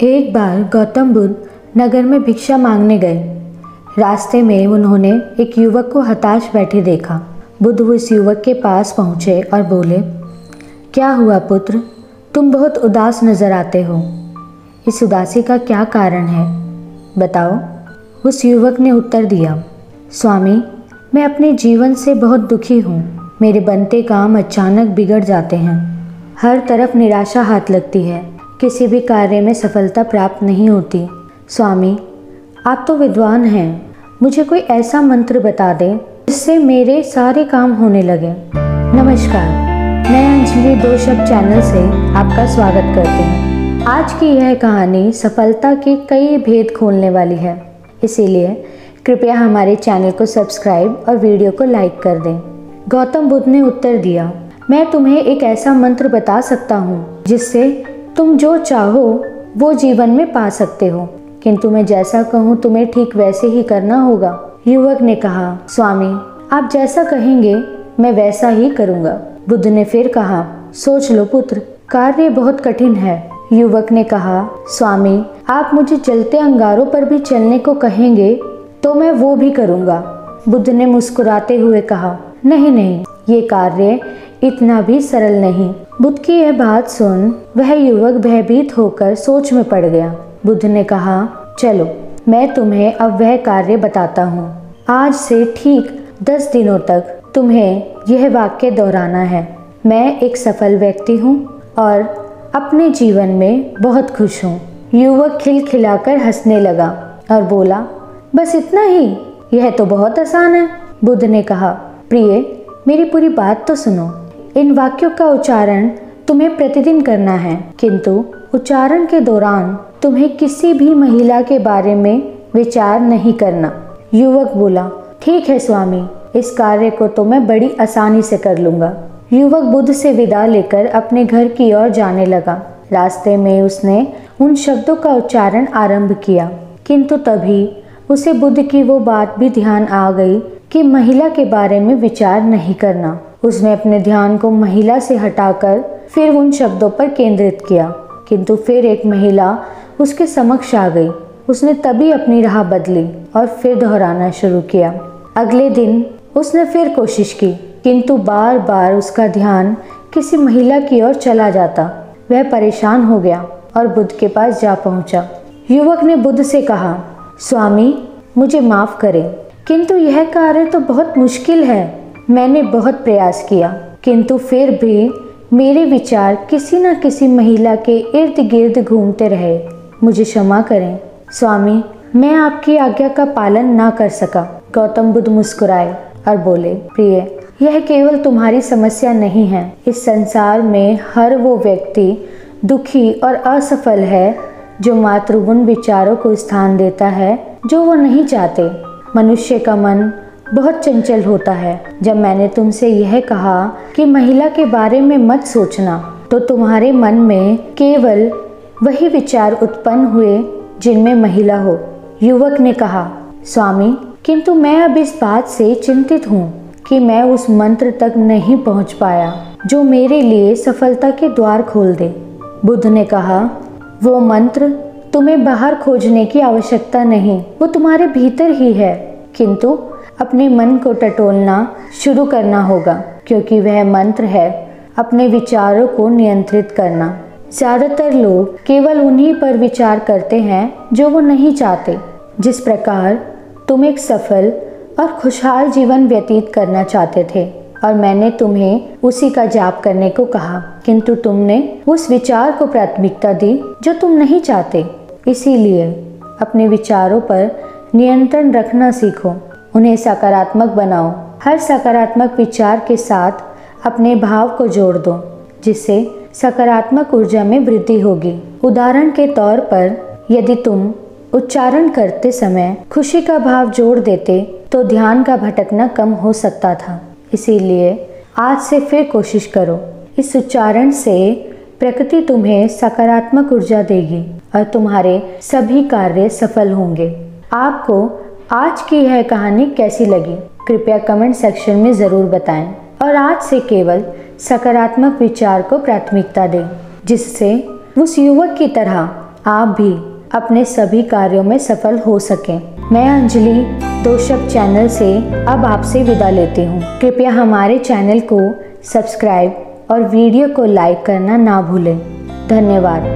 एक बार गौतम बुद्ध नगर में भिक्षा मांगने गए। रास्ते में उन्होंने एक युवक को हताश बैठे देखा। बुद्ध उस युवक के पास पहुँचे और बोले, क्या हुआ पुत्र, तुम बहुत उदास नजर आते हो। इस उदासी का क्या कारण है, बताओ। उस युवक ने उत्तर दिया, स्वामी, मैं अपने जीवन से बहुत दुखी हूँ। मेरे बनते काम अचानक बिगड़ जाते हैं। हर तरफ निराशा हाथ लगती है। किसी भी कार्य में सफलता प्राप्त नहीं होती। स्वामी, आप तो विद्वान हैं, मुझे कोई ऐसा मंत्र बता दें जिससे मेरे सारे काम होने लगे। नमस्कार, मैं अंजलि दो शब्द चैनल से आपका स्वागत करती हूँ। आज की यह कहानी सफलता के कई भेद खोलने वाली है, इसीलिए कृपया हमारे चैनल को सब्सक्राइब और वीडियो को लाइक कर दें। गौतम बुद्ध ने उत्तर दिया, मैं तुम्हें एक ऐसा मंत्र बता सकता हूँ जिससे तुम जो चाहो वो जीवन में पा सकते हो, किंतु मैं जैसा कहूँ तुम्हें ठीक वैसे ही करना होगा। युवक ने कहा, स्वामी, आप जैसा कहेंगे मैं वैसा ही करूँगा। बुद्ध ने फिर कहा, सोच लो पुत्र, कार्य बहुत कठिन है। युवक ने कहा, स्वामी, आप मुझे जलते अंगारों पर भी चलने को कहेंगे तो मैं वो भी करूँगा। बुद्ध ने मुस्कुराते हुए कहा, नहीं नहीं, ये कार्य इतना भी सरल नहीं। बुद्ध की यह बात सुन वह युवक भयभीत होकर सोच में पड़ गया। बुद्ध ने कहा, चलो मैं तुम्हें अब वह कार्य बताता हूँ। आज से ठीक 10 दिनों तक तुम्हें यह वाक्य दोहराना है, मैं एक सफल व्यक्ति हूँ और अपने जीवन में बहुत खुश हूँ। युवक खिलखिलाकर हंसने लगा और बोला, बस इतना ही, यह तो बहुत आसान है। बुद्ध ने कहा, प्रिय, मेरी पूरी बात तो सुनो। इन वाक्यों का उच्चारण तुम्हें प्रतिदिन करना है, किंतु उच्चारण के दौरान तुम्हें किसी भी महिला के बारे में विचार नहीं करना। युवक बोला, ठीक है स्वामी, इस कार्य को तो मैं बड़ी आसानी से कर लूँगा। युवक बुद्ध से विदा लेकर अपने घर की ओर जाने लगा। रास्ते में उसने उन शब्दों का उच्चारण आरंभ किया, किंतु तभी उसे बुद्ध की वो बात भी ध्यान आ गई कि महिला के बारे में विचार नहीं करना। उसने अपने ध्यान को महिला से हटाकर फिर उन शब्दों पर केंद्रित किया, किंतु फिर एक महिला उसके समक्ष आ गई। उसने तभी अपनी राह बदली और फिर दोहराना शुरू किया। अगले दिन उसने फिर कोशिश की, किंतु बार बार उसका ध्यान किसी महिला की ओर चला जाता। वह परेशान हो गया और बुद्ध के पास जा पहुंचा। युवक ने बुद्ध से कहा, स्वामी, मुझे माफ करें, किंतु यह कार्य तो बहुत मुश्किल है। मैंने बहुत प्रयास किया, किंतु फिर भी मेरे विचार किसी न किसी महिला के इर्द गिर्द घूमते रहे। मुझे क्षमा करें स्वामी, मैं आपकी आज्ञा का पालन ना कर सका। गौतम बुद्ध मुस्कुराए और बोले, प्रिय, यह केवल तुम्हारी समस्या नहीं है। इस संसार में हर वो व्यक्ति दुखी और असफल है जो मात्र उन विचारों को स्थान देता है जो वो नहीं चाहते। मनुष्य का मन बहुत चंचल होता है। जब मैंने तुमसे यह कहा कि महिला के बारे में मत सोचना, तो तुम्हारे मन में केवल वही विचार उत्पन्न हुए जिनमें महिला हो। युवक ने कहा, स्वामी, किंतु मैं अब इस बात से चिंतित हूँ कि मैं उस मंत्र तक नहीं पहुँच पाया जो मेरे लिए सफलता के द्वार खोल दे। बुद्ध ने कहा, वो मंत्र तुम्हें बाहर खोजने की आवश्यकता नहीं, वो तुम्हारे भीतर ही है, किंतु अपने मन को टटोलना शुरू करना होगा, क्योंकि वह मंत्र है अपने विचारों को नियंत्रित करना। ज़्यादातर लोग केवल उन्हीं पर विचार करते हैं जो वो नहीं चाहते। जिस प्रकार तुम एक सफल और खुशहाल जीवन व्यतीत करना चाहते थे और मैंने तुम्हें उसी का जाप करने को कहा, किंतु तुमने उस विचार को प्राथमिकता दी जो तुम नहीं चाहते। इसीलिए अपने विचारों पर नियंत्रण रखना सीखो, उन्हें सकारात्मक बनाओ। हर सकारात्मक विचार के साथ अपने भाव को जोड़ दो, जिससे सकारात्मक ऊर्जा में वृद्धि होगी। उदाहरण के तौर पर, यदि तुम उच्चारण करते समय खुशी का भाव जोड़ देते तो ध्यान का भटकना कम हो सकता था। इसीलिए आज से फिर कोशिश करो। इस उच्चारण से प्रकृति तुम्हें सकारात्मक ऊर्जा देगी और तुम्हारे सभी कार्य सफल होंगे। आपको आज की यह कहानी कैसी लगी, कृपया कमेंट सेक्शन में ज़रूर बताएं और आज से केवल सकारात्मक विचार को प्राथमिकता दें, जिससे उस युवक की तरह आप भी अपने सभी कार्यों में सफल हो सकें। मैं अंजलि 2 शब्द चैनल से अब आपसे विदा लेती हूँ। कृपया हमारे चैनल को सब्सक्राइब और वीडियो को लाइक करना ना भूलें। धन्यवाद।